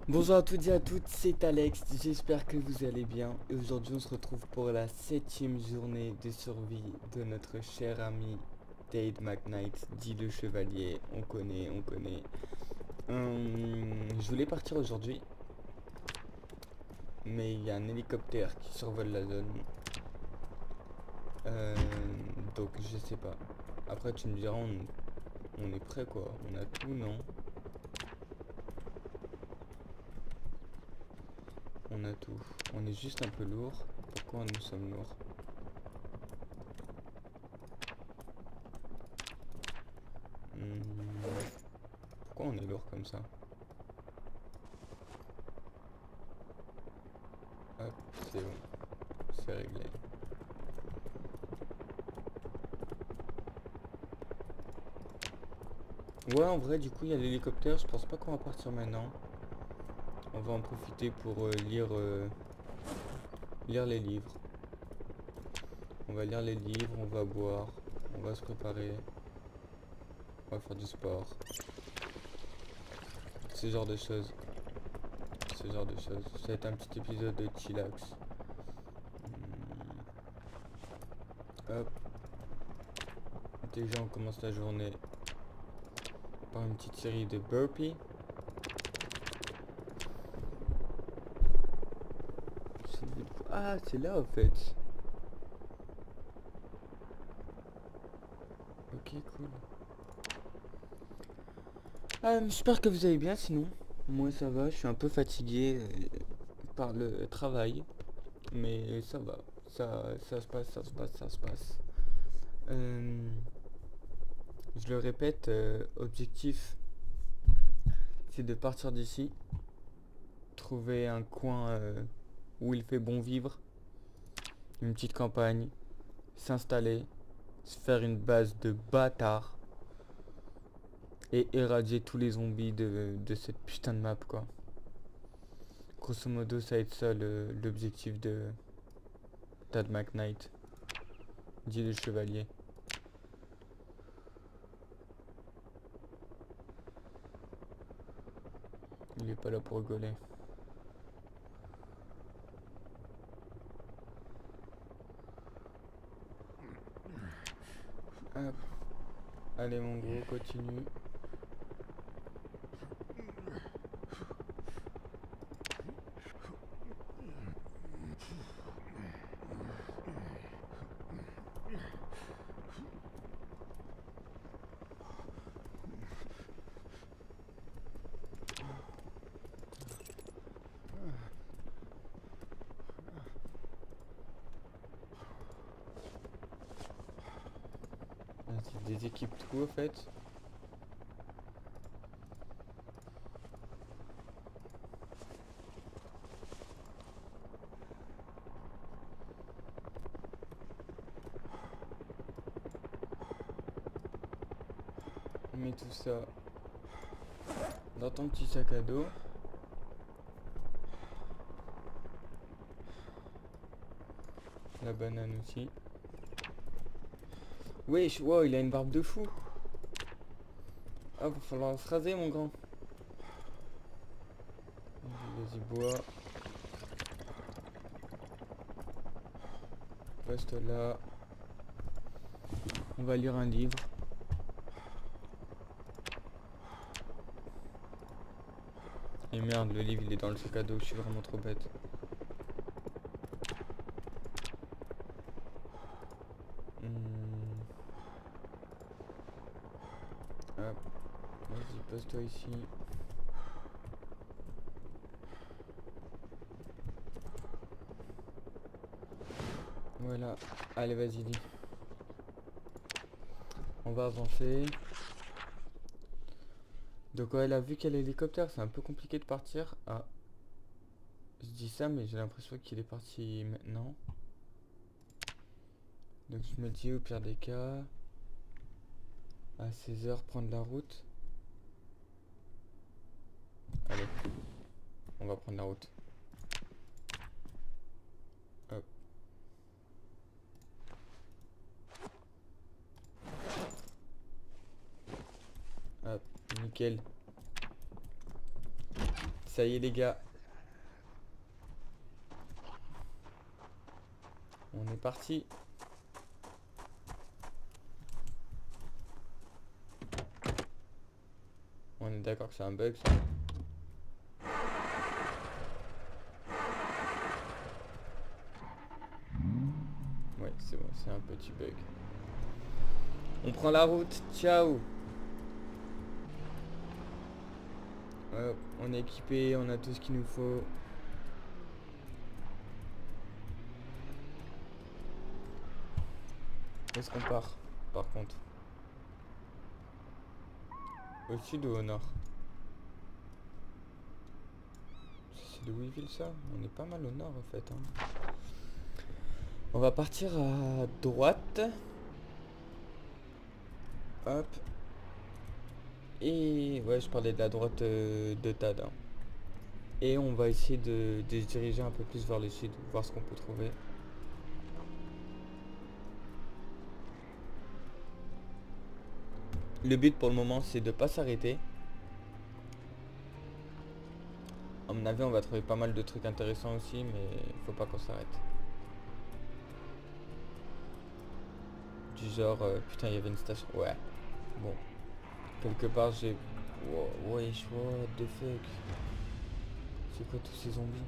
Bonjour à toutes et à toutes, c'est Alex, j'espère que vous allez bien. Et aujourd'hui on se retrouve pour la 7e journée de survie de notre cher ami Dade McKnight, dit le chevalier, on connaît. Je voulais partir aujourd'hui, mais il y a un hélicoptère qui survole la zone. Euh, donc je sais pas. Après tu me diras, on est prêt quoi, on a tout, non? On a tout. On est juste un peu lourd. Pourquoi nous sommes lourds? Pourquoi on est lourd comme ça? Hop, c'est bon. C'est réglé. Ouais, en vrai, du coup, il y a l'hélicoptère. Je pense pas qu'on va partir maintenant. On va en profiter pour lire les livres. On va lire les livres, on va boire, on va se préparer, on va faire du sport. Ce genre de choses. Ce genre de choses. Ça va être un petit épisode de chillax. Hop. Déjà, on commence la journée par une petite série de burpees. Ah, c'est là en fait. Ok, cool. J'espère que vous allez bien sinon. Moi ça va, je suis un peu fatigué par le travail. Mais ça va. Ça se passe, ça se passe, ça se passe. Euh, je le répète, objectif c'est de partir d'ici. Trouver un coin où il fait bon vivre. Une petite campagne. S'installer. Se faire une base de bâtards. Et éradier tous les zombies de cette putain de map quoi. Grosso modo ça va être ça l'objectif de Tad McKnight, dit le chevalier. Il est pas là pour rigoler. Hop. Allez mon gros, continue. Vas-y, déséquipe tout en fait. On met tout ça dans ton petit sac à dos. La banane aussi. Wesh, wow, il a une barbe de fou. Ah, va falloir se raser mon grand. Vas-y, bois. Reste là. On va lire un livre. Et merde, le livre il est dans le sac à dos, je suis vraiment trop bête. Hop. Vas-y, pose-toi ici. Voilà. Allez, vas-y, dis. On va avancer. Donc ouais, là, vu qu'il y a l'hélicoptère, c'est un peu compliqué de partir. Ah. Je dis ça, mais j'ai l'impression qu'il est parti maintenant. Donc je me dis au pire des cas, à 16h prendre la route. Allez, on va prendre la route. Hop. Hop, nickel. Ça y est les gars. On est parti. On est d'accord que c'est un bug ça. Ouais, c'est bon, c'est un petit bug. On prend la route, ciao. Hop, on est équipé, on a tout ce qu'il nous faut. Est-ce qu'on part, par contre? Au sud ou au nord? C'est de Weeville ça? On est pas mal au nord en fait. Hein. On va partir à droite. Hop. Et ouais, je parlais de la droite de Tad. Hein. Et on va essayer de se diriger un peu plus vers le sud, voir ce qu'on peut trouver. Le but pour le moment, c'est de pas s'arrêter. À mon avis, on va trouver pas mal de trucs intéressants aussi, mais faut pas qu'on s'arrête. Du genre, putain, il y avait une station. Ouais. Bon. Quelque part, j'ai... Wow, wesh, what the fuck. C'est quoi tous ces zombies?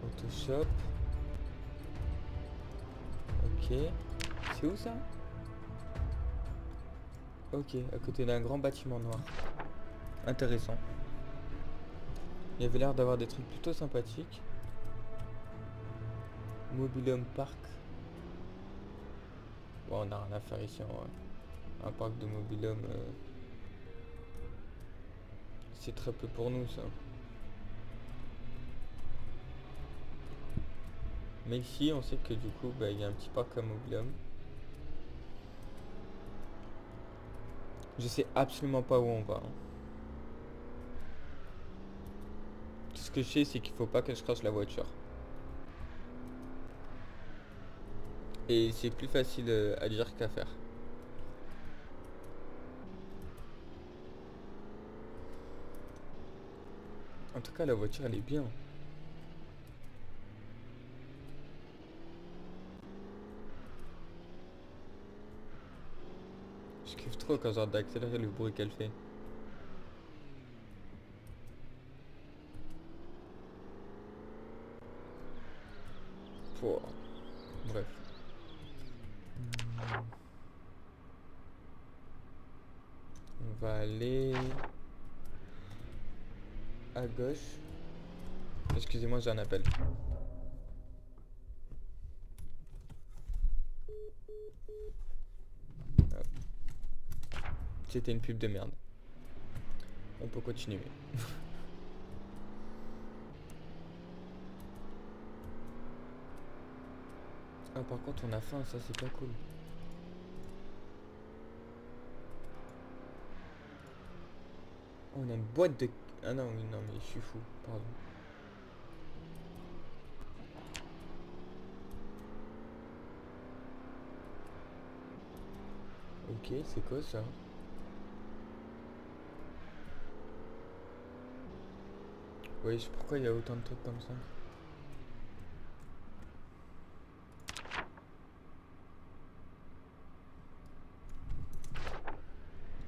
Autoshop. Ok. C'est où ça? Ok, à côté d'un grand bâtiment noir. Intéressant. Il y avait l'air d'avoir des trucs plutôt sympathiques. Mobilhome Park. Bon, on n'a rien à faire ici en vrai. Un parc de mobilhome, c'est très peu pour nous ça. Mais ici, on sait que du coup, bah, il y a un petit parc à mobilhome. Je sais absolument pas où on va. Hein. Tout ce que je sais, c'est qu'il faut pas que je crache la voiture. Et c'est plus facile à dire qu'à faire. En tout cas, la voiture, elle est bien. Je kiffe trop quand j'ai d'accélérer le bruit qu'elle fait. Pouah. Bref. On va aller à gauche. Excusez-moi, j'ai un appel. C'était une pub de merde. On peut continuer. Ah, par contre, on a faim, ça c'est pas cool. On a une boîte de... Ah non, oui, non, mais je suis fou, pardon. Ok, c'est quoi ça? Oui, pourquoi il y a autant de trucs comme ça?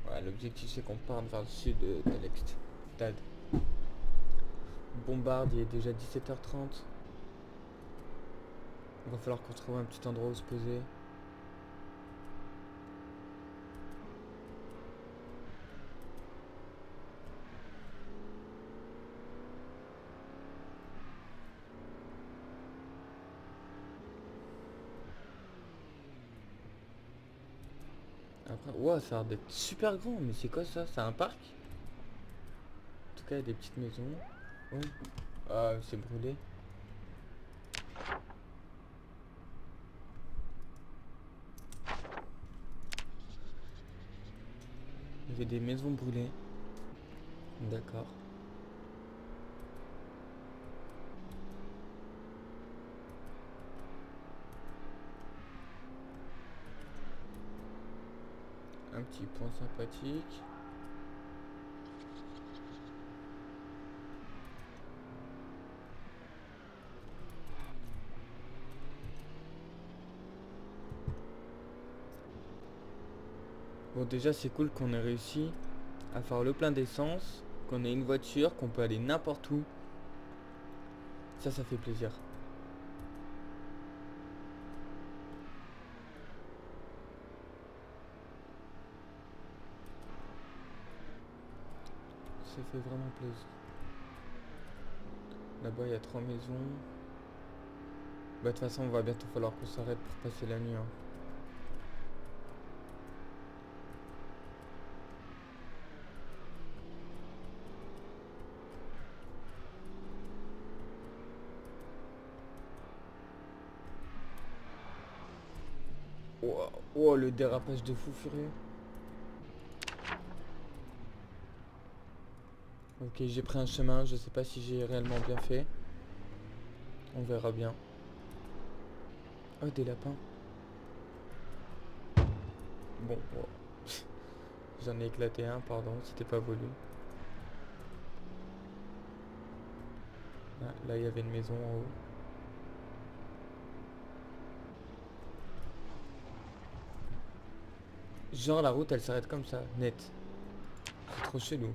Ouais, l'objectif c'est qu'on parte vers le sud d'Alext. Tad. Bombarde, il est déjà 17h30. Il va falloir qu'on trouve un petit endroit où se poser. Après, ouah, ça a l'air d'être super grand, mais c'est quoi ça? C'est un parc? En tout cas, il y a des petites maisons. Oui. Ah, c'est brûlé. Il y avait des maisons brûlées. D'accord. Un petit point sympathique. Bon, déjà, c'est cool qu'on ait réussi à faire le plein d'essence, qu'on ait une voiture, qu'on peut aller n'importe où. Ça fait plaisir. Ça fait vraiment plaisir. Là-bas, il y a 3 maisons. Bah, de toute façon, on va bientôt falloir qu'on s'arrête pour passer la nuit, hein. Oh, oh, le dérapage de fou furieux. Ok, j'ai pris un chemin, je sais pas si j'ai réellement bien fait. On verra bien. Oh, des lapins. Bon, oh. J'en ai éclaté un, pardon, c'était pas voulu. Ah, là, il y avait une maison en haut. Genre, la route, elle s'arrête comme ça, net. C'est trop chelou.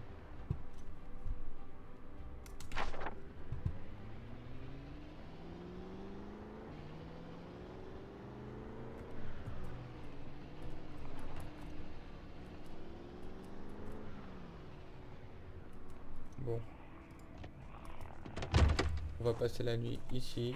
Bon. On va passer la nuit ici.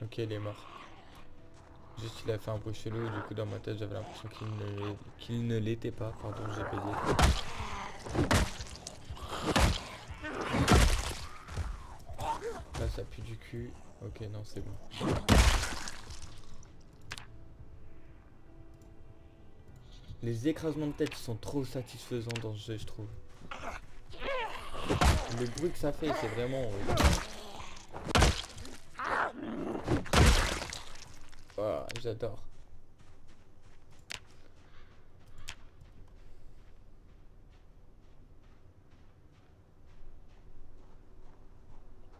Ok, il est mort. Juste, il a fait un bruit chelou, du coup, dans ma tête, j'avais l'impression qu'il ne l'était pas. Pardon, j'ai pédé. Là, ça pue du cul. Ok, non, c'est bon. Les écrasements de tête sont trop satisfaisants dans ce jeu, je trouve. Le bruit que ça fait, c'est vraiment... Ah, j'adore.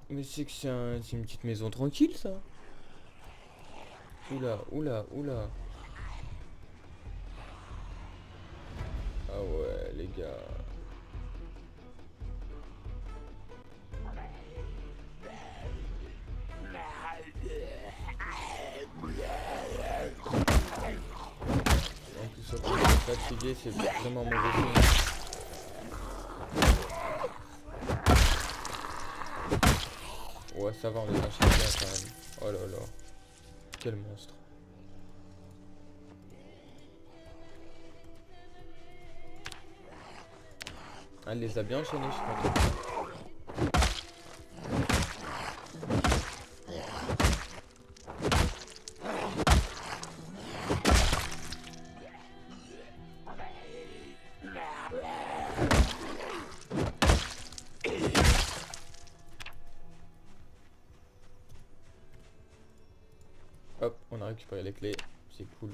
Mais c'est que c'est une petite maison tranquille, ça. Oula, oula, oula. Ah ouais, les gars. En plus, ça peut être fatigué, c'est vraiment mauvais signe. Ouais, ça va, on les enchaîne bien quand même. Oh là là. Quel monstre. Ah, elle les a bien enchaînés, je suis content. Hop, on a récupéré les clés. C'est cool.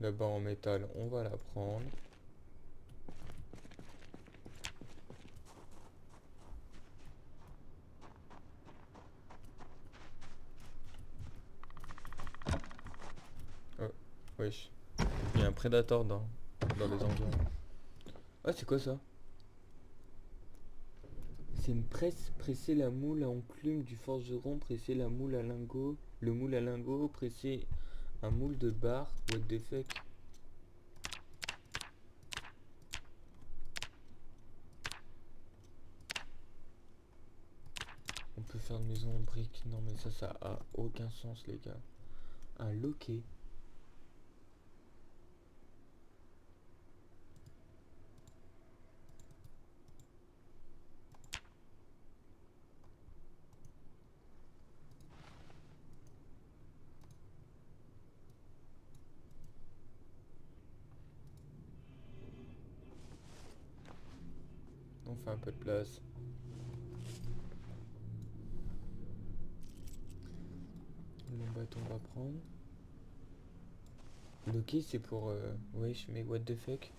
La barre en métal, on va la prendre. Oh, wesh. Il y a un prédateur dans les environs. Ah, c'est quoi ça? C'est une presse, presser la moule à enclume du forgeron, presser la moule à lingot, le moule à lingot, presser un moule de barre, what the fuck. On peut faire une maison en briques, non mais ça a aucun sens les gars. Un loquet. On fait un peu de place. bâton on va prendre. Le quai c'est pour... wesh mais what the fuck.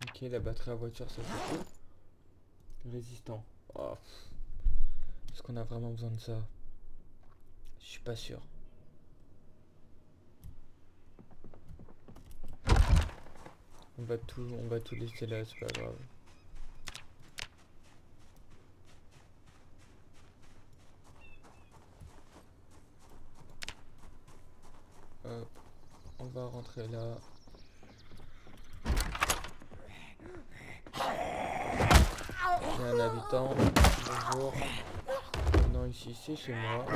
Ok, la batterie à voiture ça c'est cool. Résistant. Oh, est-ce qu'on a vraiment besoin de ça? Je suis pas sûr. On va tout laisser là, c'est pas grave. Hop, on va rentrer là. Il y a un habitant. Bonjour. Non, ici c'est chez moi.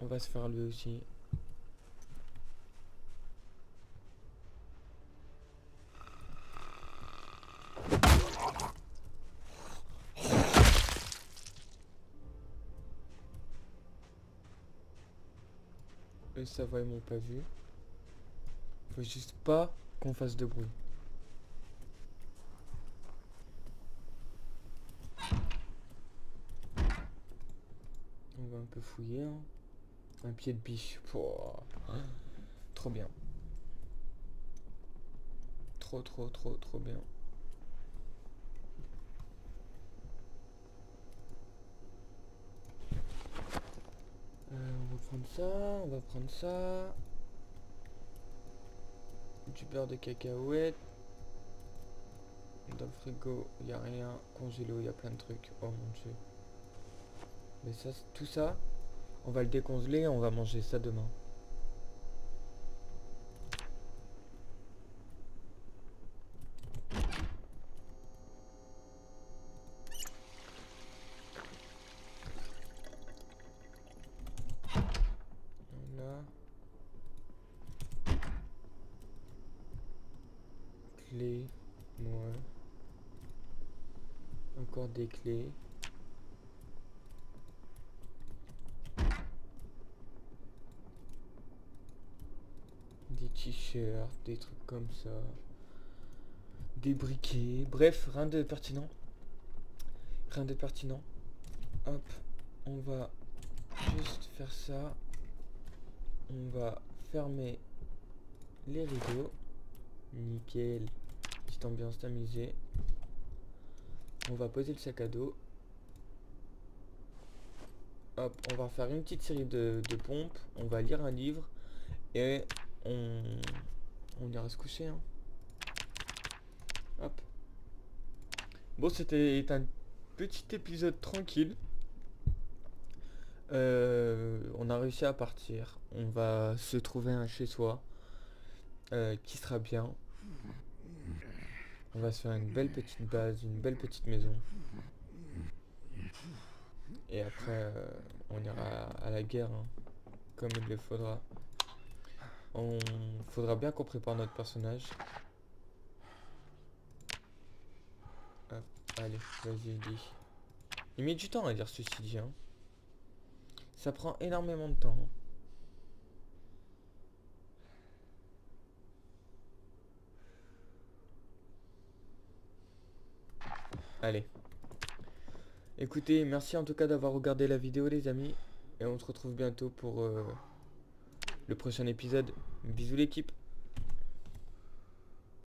On va se faire lui aussi. Eux ça va, ils m'ont pas vu. Faut juste pas qu'on fasse de bruit. On va un peu fouiller hein. Un pied de biche. Pouah. Trop bien. Trop bien. On va prendre ça, on va prendre ça. Du beurre de cacahuète. Dans le frigo, il n'y a rien. Congélo, il y a plein de trucs. Oh mon dieu. Mais ça, tout ça, on va le décongeler et on va manger ça demain. Voilà. Clés. Ouais. Encore des clés. Des t-shirts, des trucs comme ça. Des briquets. Bref, rien de pertinent. Rien de pertinent. Hop, on va juste faire ça. On va fermer les rideaux. Nickel. Petite ambiance tamisée. On va poser le sac à dos. Hop, on va faire une petite série de pompes. On va lire un livre. Et on ira se coucher. Hein. Hop. Bon, c'était un petit épisode tranquille. On a réussi à partir. On va se trouver un chez soi. Qui sera bien. On va se faire une belle petite base, une belle petite maison. Et après, on ira à la guerre, hein, comme il le faudra. Faudra bien qu'on prépare notre personnage. Hop, allez, vas-y, dis. Il met du temps à dire ceci dit. Hein. Ça prend énormément de temps. Hein. Allez. Écoutez, merci en tout cas d'avoir regardé la vidéo les amis. Et on se retrouve bientôt pour le prochain épisode. Bisous l'équipe.